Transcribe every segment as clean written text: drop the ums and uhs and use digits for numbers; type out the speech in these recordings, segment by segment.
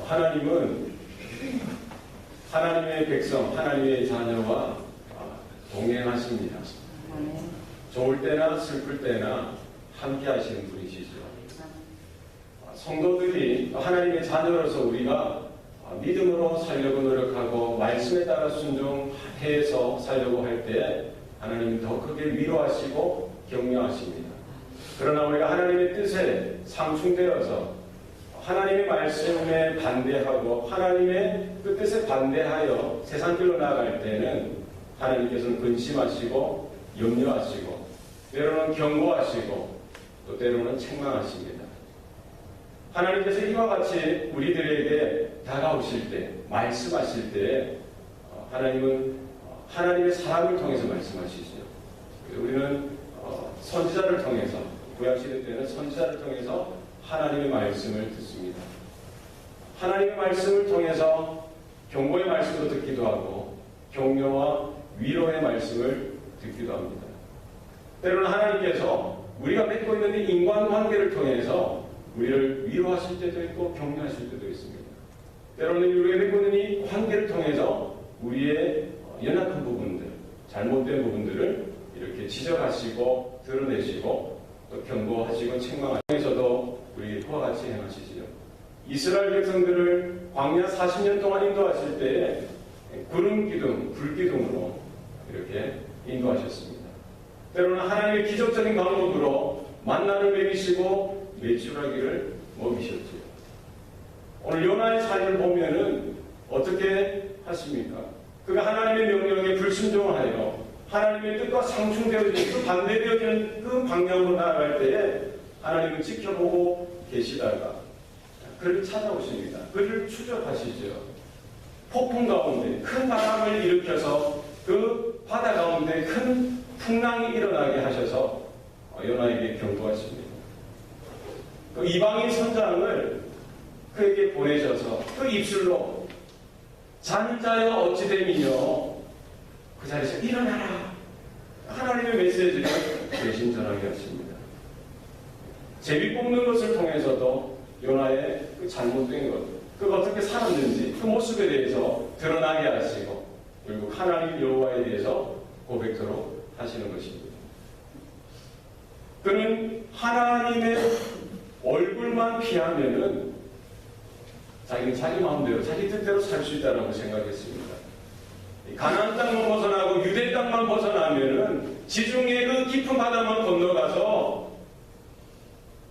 하나님은 하나님의 백성, 하나님의 자녀와 동행하십니다. 좋을 때나 슬플 때나 함께 하시는 분이시죠. 성도들이 하나님의 자녀로서 우리가 믿음으로 살려고 노력하고 말씀에 따라 순종해서 살려고 할 때 하나님은 더 크게 위로하시고 격려하십니다. 그러나 우리가 하나님의 뜻에 상충되어서 하나님의 말씀에 반대하고 하나님의 그 뜻에 반대하여 세상 길로 나아갈 때는 하나님께서는 근심하시고 염려하시고 때로는 경고하시고 또 때로는 책망하십니다. 하나님께서 이와 같이 우리들에게 다가오실 때, 말씀하실 때 하나님은 하나님의 사람을 통해서 말씀하시죠. 우리는 선지자를 통해서, 구약시대 때는 선지자를 통해서 하나님의 말씀을 듣습니다. 하나님의 말씀을 통해서 경고의 말씀도 듣기도 하고 격려와 위로의 말씀을 듣기도 합니다. 때로는 하나님께서 우리가 맺고 있는 인간관계를 통해서 우리를 위로하실 때도 있고 격려하실 때도 있습니다. 때로는 우리가 맺고 있는 이 관계를 통해서 우리의 연약한 부분들, 잘못된 부분들을 이렇게 지적하시고 드러내시고 또 경고하시고 책망하시면서도 우리 그와 같이 행하시지요. 이스라엘 백성들을 광야 40년 동안 인도하실 때에 구름 기둥, 불 기둥으로 이렇게 인도하셨습니다. 때로는 하나님의 기적적인 방법으로 만나를 먹이시고 메추라기를 먹이셨지요. 오늘 요나의 삶을 보면은 어떻게 하십니까? 그가 하나님의 명령에 불순종하여 하나님의 뜻과 상충되어지는 그 반대되어지는 그 방향으로 나아갈 때에 하나님은 지켜보고 계시다가 그를 찾아오십니다. 그를 추적하시죠. 폭풍 가운데 큰 바람을 일으켜서 그 바다 가운데 큰 풍랑이 일어나게 하셔서 요나에게 경고하십니다. 그 이방인 선장을 그에게 보내셔서 그 입술로 잔자여 어찌됨이뇨 그 자리에서 일어나라 하나님의 메시지를 대신 전하게 하십니다. 제비 뽑는 것을 통해서도 요나의 그 잘못된 것, 그가 어떻게 살았는지 그 모습에 대해서 드러나게 하시고 결국 하나님 여호와에 대해서 고백토록 하시는 것입니다. 그는 하나님의 얼굴만 피하면은 자기는 자기 마음대로 자기 뜻대로 살 수 있다고 생각했습니다. 가나안 땅만 벗어나고 유대 땅만 벗어나면은 지중해 그 깊은 바다만 건너가서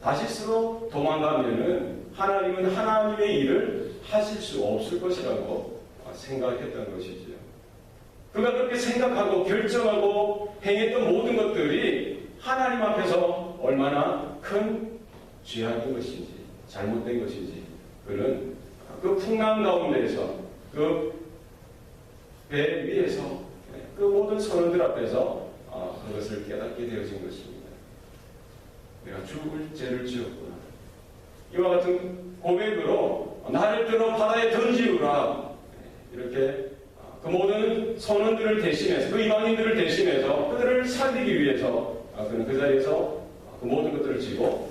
다시스로 도망가면은 하나님은 하나님의 일을 하실 수 없을 것이라고 생각했던 것이지요. 그가 그렇게 생각하고 결정하고 행했던 모든 것들이 하나님 앞에서 얼마나 큰 죄악인 것인지 잘못된 것인지 그는 그 풍랑 가운데에서 그 배 위에서 그 모든 선원들 앞에서 그것을 깨닫게 되어진 것입니다. 내가 죽을 죄를 지었구나. 이와 같은 고백으로 나를 들어 바다에 던지우라. 이렇게 그 모든 선원들을 대신해서 그 이방인들을 대신해서 그들을 살리기 위해서 그는 그 자리에서 그 모든 것들을 지고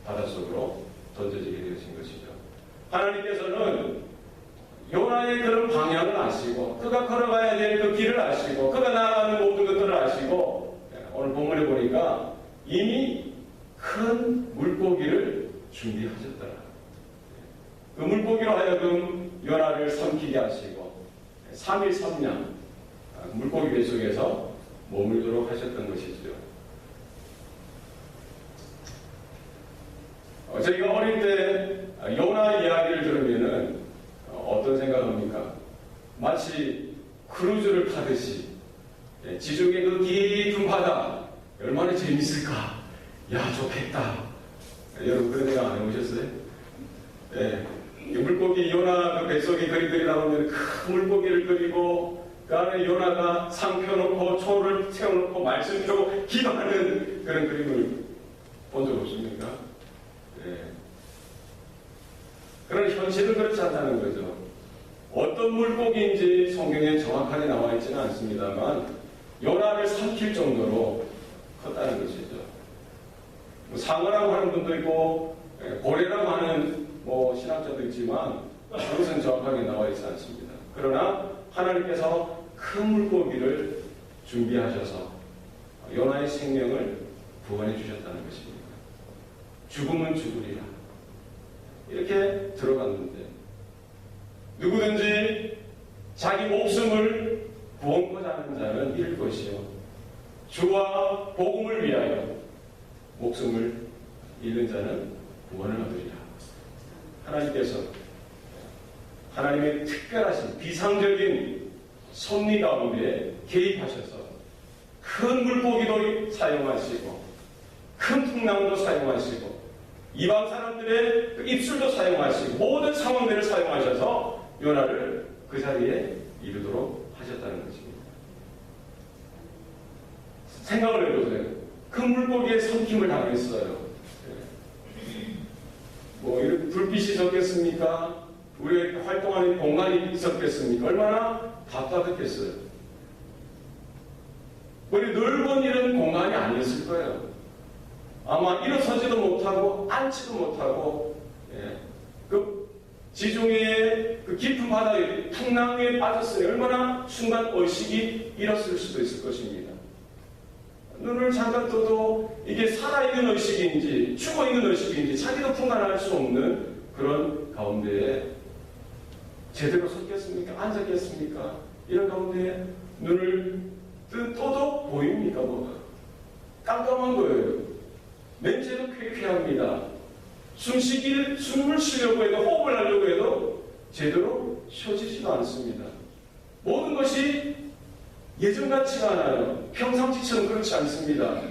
바닷속으로 던져지게 되어진 것이죠. 하나님께서는 요나의 그런 방향을 아시고 그가 걸어가야 될 그 길을 아시고 그가 나아가는 모든 것들을 아시고 오늘 본문에 보니까 이미 큰 물고기를 준비하셨더라. 그 물고기로 하여금 요나를 삼키게 하시고 3일 3년 물고기 뱃속에서 머물도록 하셨던 것이죠. 저희가 어릴 때 요나 이야기를 들으면은 어떤 생각합니까? 마치 크루즈를 타듯이 지중해 그 깊은 바다 얼마나 재밌을까? 야 좋겠다. 여러분 그런 생각 안 해보셨어요? 물고기 요나 그 뱃속에 그림들이 나오면 큰 물고기를 그리고 그 안에 요나가 상 펴놓고 초를 채워놓고 말씀 펴고 기도하는 그런 그림을 본 적 없습니까? 그런 현실은 그렇지 않다는 거죠. 어떤 물고기인지 성경에 정확하게 나와 있지는 않습니다만 요나를 삼킬 정도로 컸다는 것이죠. 상어라고 하는 분도 있고 고래라고 하는 신학자도 있지만 있지만 그것은 정확하게 나와 있지 않습니다. 그러나 하나님께서 큰 물고기를 준비하셔서 요나의 생명을 구원해 주셨다는 것입니다. 죽음은 죽으리라. 이렇게 들어갔는데 누구든지 자기 목숨을 구원고자 하는 자는 잃을 것이요 주와 복음을 위하여 목숨을 잃는 자는 구원을 얻으리라. 하나님께서 하나님의 특별하신 비상적인 섭리 가운데 개입하셔서 큰 물고기도 사용하시고 큰 풍랑도 사용하시고 이방 사람들의 그 입술도 사용하시고 모든 상황들을 사용하셔서 요나를 그 자리에 이르도록 하셨다는 것입니다. 생각을 해보세요. 큰 물고기에 삼킴을 당했어요. 뭐 이렇게 불빛이 졌겠습니까? 우리가 이렇게 활동하는 공간이 있었겠습니까? 얼마나 답답했겠어요. 우리 넓은 이런 공간이 아니었을 거예요. 아마 일어서지도 못하고 앉지도 못하고 그 지중해의 그 깊은 바다에 풍랑에 빠졌으니 얼마나 순간 의식이 잃었을 수도 있을 것입니다. 눈을 잠깐 떠도 이게 살아있는 의식인지 죽어있는 의식인지 자기도 분간할 수 없는 그런 가운데에 제대로 섰겠습니까? 앉았겠습니까? 이런 가운데 눈을 떠도 보입니까? 뭐가 깜깜한 거예요. 맨체도 쾌쾌합니다. 숨을 쉬려고 해도 호흡을 하려고 해도 제대로 쉬어지지도 않습니다. 모든 것이 예전 같지가 않아요. 평상시처럼 그렇지 않습니다.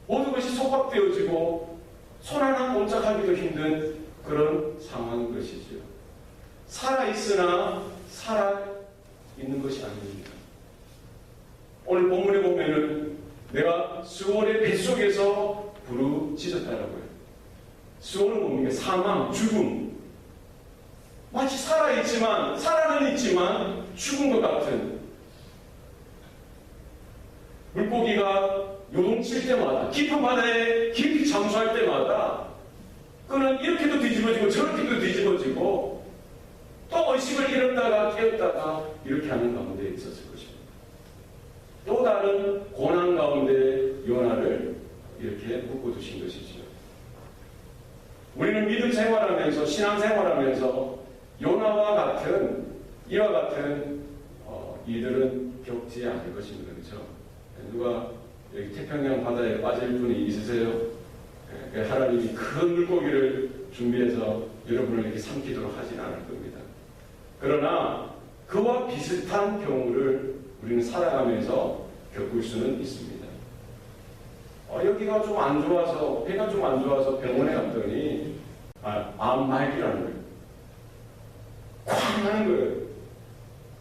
모든 것이 속박되어지고 손 하나 꼼짝하기도 힘든 그런 상황인 것이죠. 살아있으나 살아있는 것이 아닙니다. 오늘 본문에 보면은 내가 수월의 뱃속에서 부르짖었다라고요. 수월은 뭡니까? 사망, 죽음. 마치 살아는 있지만 죽은 것 같은 물고기가 요동칠 때마다 깊은 바다에 깊이 잠수할 때마다 그는 이렇게도 뒤집어지고 저렇게도 뒤집어지고 또 의식을 잃었다가 깨었다가 이렇게 하는 가운데 있었을 것입니다. 또 다른 고난 가운데 요나를 이렇게 묶어두신 것이죠. 우리는 믿음 생활하면서 신앙 생활하면서 요나와 같은 이와 같은 이들은 겪지 않을 것입니다. 그렇죠? 누가 여기 태평양 바다에 빠질 분이 있으세요? 하나님이 큰 물고기를 준비해서 여러분을 이렇게 삼키도록 하진 않을 겁니다. 그러나 그와 비슷한 경우를 우리는 살아가면서 겪을 수는 있습니다. 여기가 좀 안 좋아서, 배가 좀 안 좋아서 병원에 갔더니 암말기라는 거예요. 쾅 하는 거예요.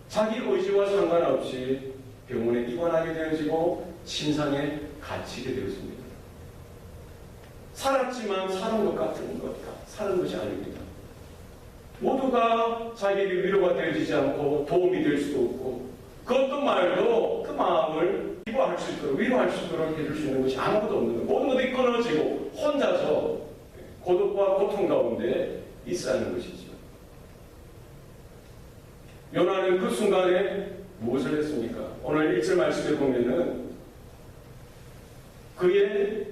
자기 의지와 상관없이 병원에 입원하게 되어지고 침상에 갇히게 되었습니다. 살았지만 사는 것 같은 것과 사는 것이 아닙니다. 모두가 자기에게 위로가 되어지지 않고 도움이 될 수도 없고 그 어떤 말도 그 마음을 위로할 수 있도록 해줄 수 있는 것이 아무것도 없는 거예요. 모든 것이 끊어지고 혼자서 고독과 고통 가운데 있어야 하는 것이죠. 요나는 그 순간에 무엇을 했습니까? 오늘 1절 말씀에 보면은 그의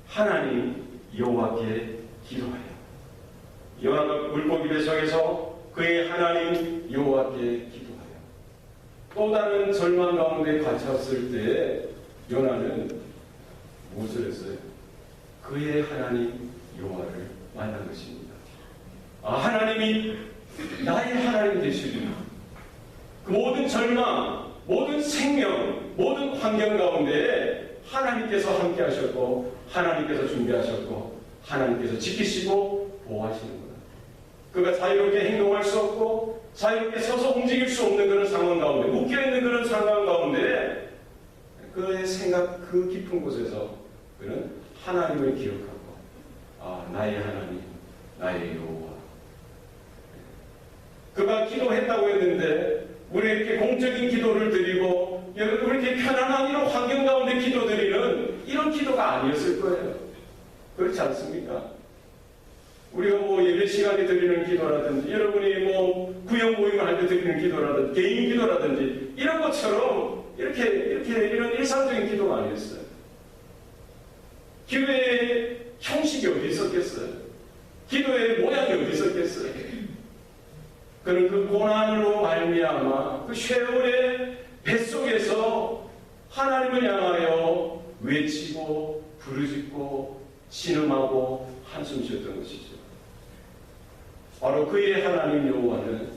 하나님 여호와께 기도하여 요나가 물고기 뱃속에서 그의 하나님 여호와께 기도하여 또 다른 절망 가운데 갇혔을 때 요나는 무엇을 했어요? 그의 하나님 여호와를 만난 것입니다. 하나님이 나의 하나님 되시구나. 그 모든 절망, 모든 생명, 모든 환경 가운데 하나님께서 함께 하셨고 하나님께서 준비하셨고 하나님께서 지키시고 보호하시는구나. 그가 자유롭게 행동할 수 없고 자유롭게 서서 움직일 수 없는 그런 상황 가운데 묶여있는 그런 상황 가운데 그의 생각 그 깊은 곳에서 그는 하나님을 기억하고 나의 하나님, 나의 여호와. 그가 기도했다고 했는데 우리에게 공적인 기도를 드리고 우리에게 편안한 이런 환경 가운데 기도드리는 이런 기도가 아니었을 거예요. 그렇지 않습니까? 우리가 뭐 예배 시간에 드리는 기도라든지, 여러분이 뭐 구역 모임을 할 때 드리는 기도라든지, 개인 기도라든지, 이런 것처럼 이런 일상적인 기도가 아니었어요. 기도의 형식이 어디 있었겠어요? 기도의 모양이 어디 있었겠어요? 그는 그 고난으로 말미암아 그 쉐올의 뱃속에서 하나님을 향하여 외치고 부르짖고 신음하고 한숨 쉬었던 것이죠. 바로 그의 하나님 여호와는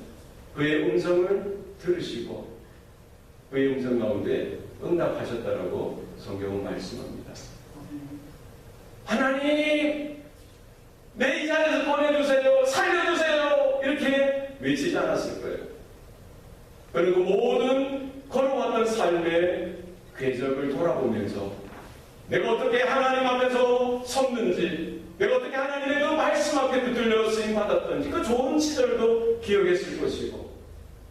그의 음성을 들으시고 그의 음성 가운데 응답하셨다라고 성경은 말씀합니다. 하나님, 내 이 자리에서 꺼내주세요, 살려주세요, 이렇게 외치지 않았을 거예요. 그리고 모든 걸어왔던 삶의 궤적을 돌아보면서 내가 어떻게 하나님 앞에서 섰는지, 내가 어떻게 하나님의 그 말씀 앞에 붙들려 쓰임받았던지 그 좋은 시절도 기억했을 것이고,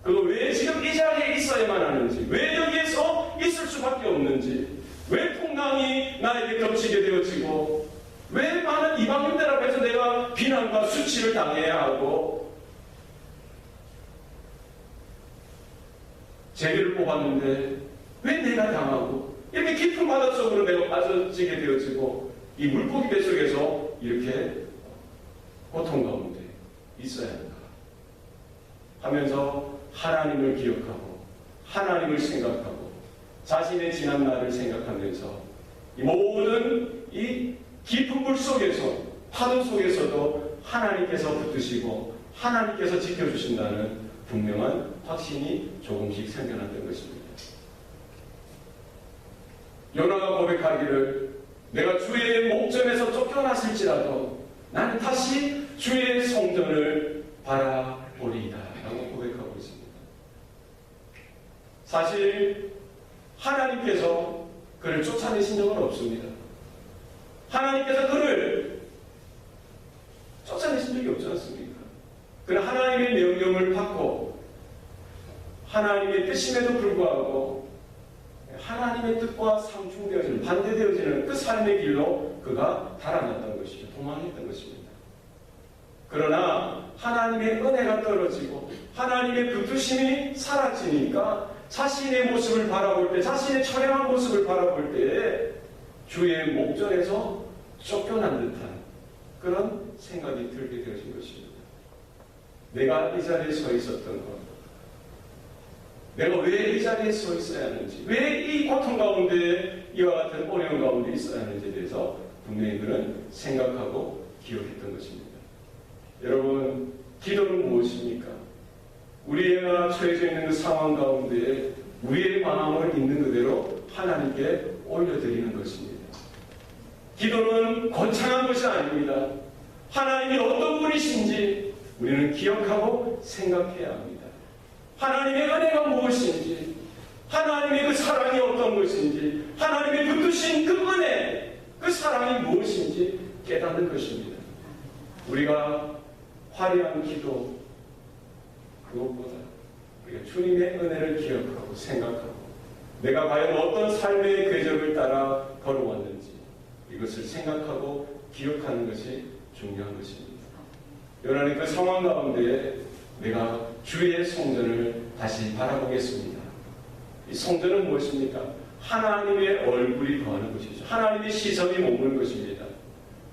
그리고 왜 지금 이 자리에 있어야만 하는지, 왜 여기에서 있을 수밖에 없는지, 왜 풍랑이 나에게 겹치게 되어지고, 왜 많은 이방인들 앞에서 내가 비난과 수치를 당해야 하고, 제비를 뽑았는데 왜 내가 당하고, 이렇게 깊은 바닷속으로 내가 빠져지게 되어지고, 이 물고기 뱃속에서 이렇게 고통 가운데 있어야 하는가 하면서 하나님을 기억하고 하나님을 생각하고 자신의 지난 날을 생각하면서 이 모든 이 깊은 물 속에서, 파도 속에서도 하나님께서 붙드시고 하나님께서 지켜주신다는 분명한 확신이 조금씩 생겨났던 것입니다. 요나가 고백하기를 내가 주의 목전에서 쫓겨났을지라도 나는 다시 주의 성전을 바라보리이다 라고 고백하고 있습니다. 사실 하나님께서 그를 쫓아내신 적은 없습니다. 하나님께서 그를 쫓아내신 적이 없지 않습니까? 그는 하나님의 명령을 받고 하나님의 뜻임에도 불구하고 하나님의 뜻과 상충되어지는, 반대되어지는 그 삶의 길로 그가 달아났던 것이죠. 도망했던 것입니다. 그러나 하나님의 은혜가 떨어지고 하나님의 붙드심이 사라지니까 자신의 모습을 바라볼 때, 자신의 처량한 모습을 바라볼 때에 주의 목전에서 쫓겨난 듯한 그런 생각이 들게 되어진 것입니다. 내가 이 자리에 서 있었던 것, 내가 왜 이 자리에 서 있어야 하는지, 왜 이 고통 가운데 이와 같은 어려움 가운데 있어야 하는지에 대해서 분명히 그는 생각하고 기억했던 것입니다. 여러분, 기도는 무엇입니까? 우리가 처해져 있는 그 상황 가운데 우리의 마음을 있는 그대로 하나님께 올려드리는 것입니다. 기도는 거창한 것이 아닙니다. 하나님이 어떤 분이신지 우리는 기억하고 생각해야 합니다. 하나님의 은혜가 무엇인지, 하나님의 그 사랑이 어떤 것인지, 하나님의 붙드신 그 은혜, 그 사랑이 무엇인지 깨닫는 것입니다. 우리가 화려한 기도, 그것보다 우리가 주님의 은혜를 기억하고 생각하고 내가 과연 어떤 삶의 궤적을 따라 걸어왔는지 이것을 생각하고 기억하는 것이 중요한 것입니다. 요나는 그 상황 가운데 내가 주의 성전을 다시 바라보겠습니다. 이 성전은 무엇입니까? 하나님의 얼굴이 거하는 것이죠. 하나님의 시선이 머무는 것입니다.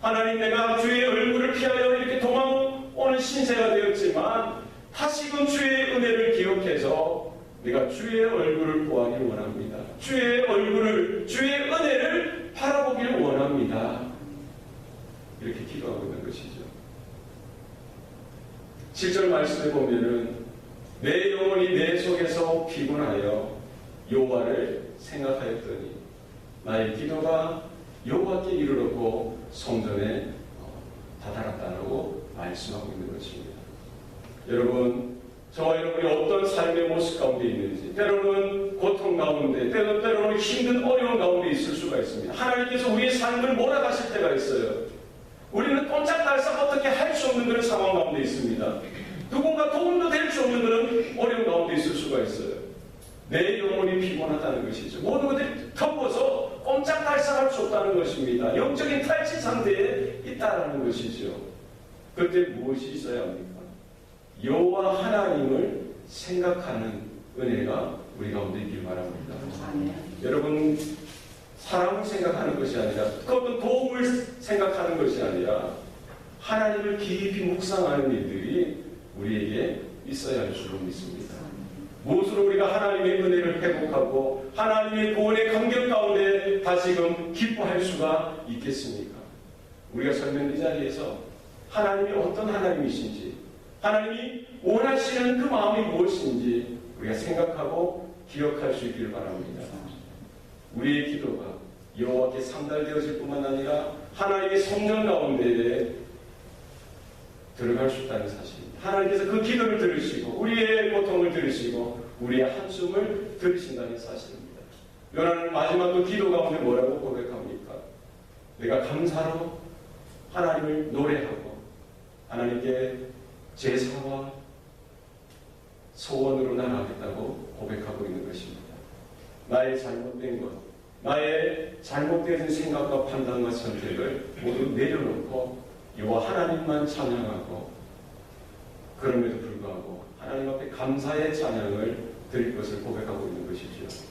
하나님, 내가 주의 얼굴을 피하여 이렇게 도망오는 신세가 되었지만 다시금 주의 은혜를 기억해서 내가 주의 얼굴을 보아하길 원합니다. 주의 얼굴을, 주의 은혜를 바라보길 원합니다. 이렇게 기도하고 있는 것이죠. 7절 말씀에 보면은 내 영혼이 내 속에서 피곤하여 여호와를 생각하였더니 나의 기도가 여호와께 이르렀고 성전에 다다랐다라고 말씀하고 있는 것입니다. 여러분, 저와 여러분이 어떤 삶의 모습 가운데 있는지, 때로는 고통 가운데, 때로는 힘든 어려운 가운데 있을 수가 있습니다. 하나님께서 우리의 삶을 몰아가실 때가 있어요. 우리는 꼼짝달싹 어떻게 할 수 없는 그런 상황 가운데 있습니다. 누군가 도움도 될 수 없는 그런 어려운 가운데 있을 수가 있어요. 내 영혼이 피곤하다는 것이죠. 모든 것들이 덮어서 꼼짝달싹 할 수 없다는 것입니다. 영적인 탈취 상태에 있다는 것이죠. 그때 무엇이 있어야 합니까? 여호와 하나님을 생각하는 은혜가 우리 가운데 있길 바랍니다. 여러분, 사람을 생각하는 것이 아니라, 그 어떤 도움을 생각하는 것이 아니라 하나님을 깊이 묵상하는 일들이 우리에게 있어야 할 줄로 믿습니다. 무엇으로 우리가 하나님의 은혜를 회복하고 하나님의 구원의 감격 가운데 다시금 기뻐할 수가 있겠습니까? 우리가 설명 이 자리에서 하나님이 어떤 하나님이신지, 하나님이 원하시는 그 마음이 무엇인지 우리가 생각하고 기억할 수 있기를 바랍니다. 우리의 기도가 여호와께 상달되어질 뿐만 아니라 하나님의 성전 가운데에 들어갈 수 있다는 사실입니다. 하나님께서 그 기도를 들으시고 우리의 고통을 들으시고 우리의 한숨을 들으신다는 사실입니다. 요나는 마지막으로 기도 가운데 뭐라고 고백합니까? 내가 감사로 하나님을 노래하고 하나님께 제사와 소원으로 나아가겠다고 고백하고 있는 것입니다. 나의 잘못된 것, 나의 잘못된 생각과 판단과 선택을 모두 내려놓고 여호와 하나님만 찬양하고, 그럼에도 불구하고 하나님 앞에 감사의 찬양을 드릴 것을 고백하고 있는 것이죠.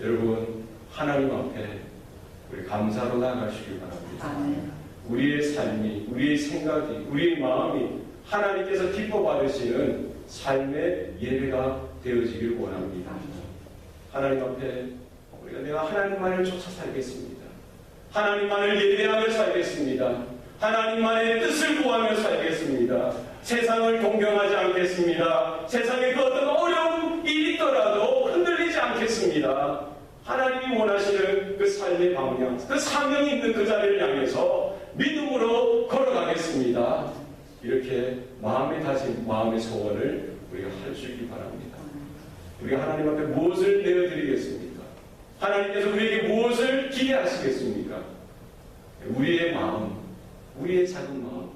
여러분, 하나님 앞에 우리 감사로 나아가시길 바랍니다. 우리의 삶이, 우리의 생각이, 우리의 마음이 하나님께서 기뻐 받으시는 삶의 예배가 되어지길 원합니다. 하나님 앞에 우리가 내가 하나님만을 쫓아 살겠습니다. 하나님만을 예배하며 살겠습니다. 하나님만의 뜻을 구하며 살겠습니다. 세상을 동경하지 않겠습니다. 세상에 그 어떤 어려운 일이 있더라도 흔들리지 않겠습니다. 하나님이 원하시는 그 삶의 방향, 그 사명이 있는 그 자리를 향해서 믿음으로 걸어가겠습니다. 이렇게 마음에 다진 마음의 소원을 우리가 할 수 있기 바랍니다. 우리가 하나님 앞에 무엇을 내어드리겠습니까? 하나님께서 우리에게 무엇을 기대하시겠습니까? 우리의 마음, 우리의 작은 마음,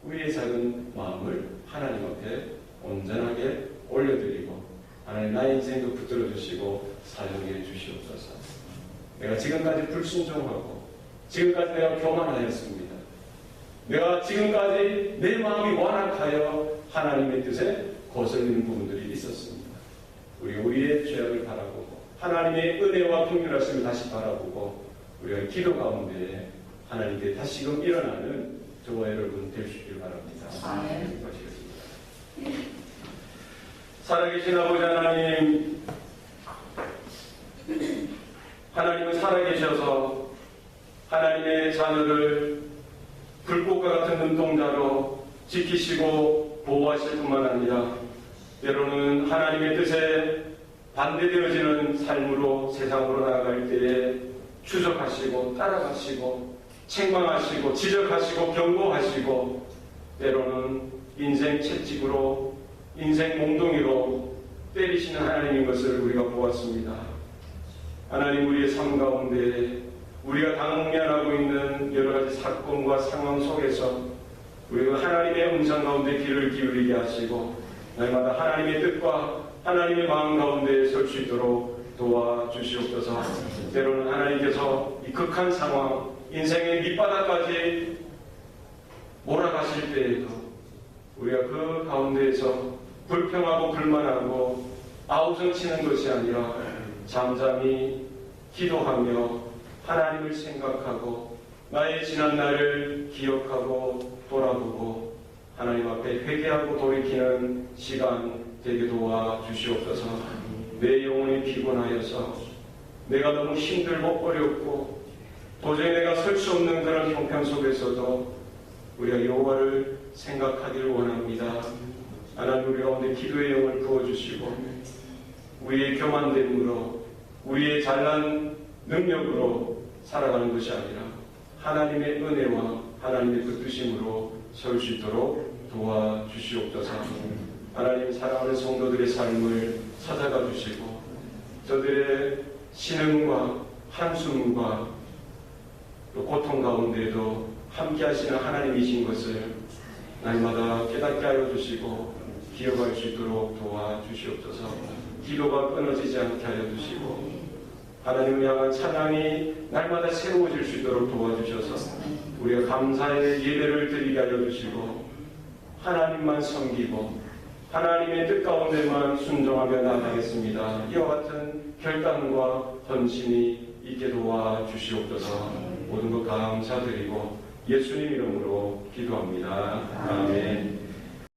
우리의 작은 마음을 하나님 앞에 온전하게 올려드리고, 하나님 나의 인생도 붙들어 주시고 사용해 주시옵소서. 내가 지금까지 불순종하고 지금까지 내가 교만하였습니다. 내가 지금까지 내 마음이 완악하여 하나님의 뜻에 거슬리는 부분들이 있었습니다. 우리의 죄악을 바라보고 하나님의 은혜와 긍휼하심을 다시 바라보고 우리가 기도 가운데 하나님께 다시금 일어나는 저와 여러분 될 수 있길 바랍니다. 아멘. 살아계신 아버지 하나님, 하나님은 살아계셔서 하나님의 자녀를 불꽃과 같은 눈동자로 지키시고 보호하실 뿐만 아니라 때로는 하나님의 뜻에 반대되어지는 삶으로 세상으로 나아갈 때에 추적하시고 따라가시고 책망하시고 지적하시고 경고하시고 때로는 인생 채찍으로 인생 몽둥이로 때리시는 하나님인 것을 우리가 보았습니다. 하나님, 우리의 삶 가운데 우리가 당면하고 있는 여러 가지 사건과 상황 속에서 우리가 하나님의 음성 가운데 귀를 기울이게 하시고 날마다 하나님의 뜻과 하나님의 마음 가운데 설 수 있도록 도와주시옵소서. 때로는 하나님께서 이 극한 상황, 인생의 밑바닥까지 몰아가실 때에도 우리가 그 가운데에서 불평하고 불만하고 아우성치는 것이 아니라 잠잠히 기도하며 하나님을 생각하고 나의 지난 날을 기억하고 돌아보고 하나님 앞에 회개하고 돌이키는 시간 되게 도와주시옵소서. 내 영혼이 피곤하여서 내가 너무 힘들고 어렵고 도저히 내가 설 수 없는 그런 형편 속에서도 우리가 여호와를 생각하기를 원합니다. 하나님, 우리 가운데 기도의 영을 부어주시고 우리의 교만됨으로 우리의 잘난 능력으로 살아가는 것이 아니라 하나님의 은혜와 하나님의 그 뜻임으로 설 수 있도록 도와주시옵소서. 하나님, 사랑하는 성도들의 삶을 찾아가 주시고 저들의 신음과 한숨과 또 고통 가운데에도 함께 하시는 하나님이신 것을 날마다 깨닫게 하여 주시고 기억할 수 있도록 도와주시옵소서. 기도가 끊어지지 않게 하여 주시고 하나님을 향한 찬양이 날마다 새로워질 수 있도록 도와주셔서 우리가 감사의 예배를 드리게 하여 주시고 하나님만 섬기고 하나님의 뜻 가운데만 순종하며 나가겠습니다. 이와 같은 결단과 헌신이 있게 도와 주시옵소서. 모든 것 감사드리고 예수님 이름으로 기도합니다. 아멘.